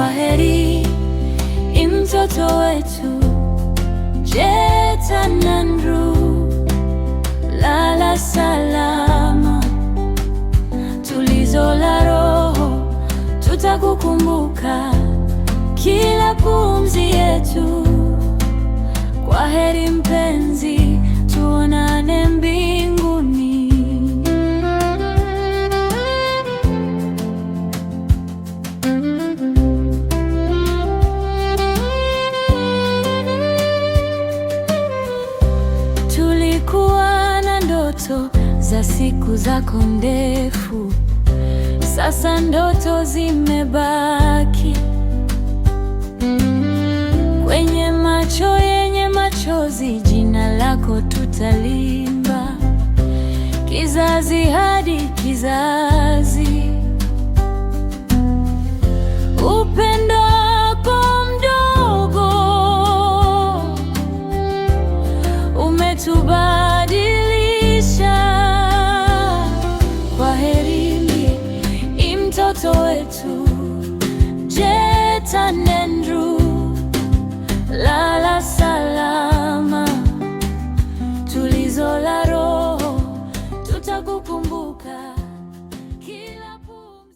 Kwaheri mtoto wetu Jeta Nandru, lala salama, tulizo la roho, tutakukumbuka kila pumzi yetu. Kwaheri mpenzi, tuonane mbinguni. Tulikuwa na ndoto za siku zako ndefu, sasa ndoto zimebaki kwenye macho yenye machozi. Jina lako tutalimba kizazi hadi kizazi. Upendo wako mdogo umetubadilisha. Kwaheri mtoto wetu Jeta Nandru, lala salama.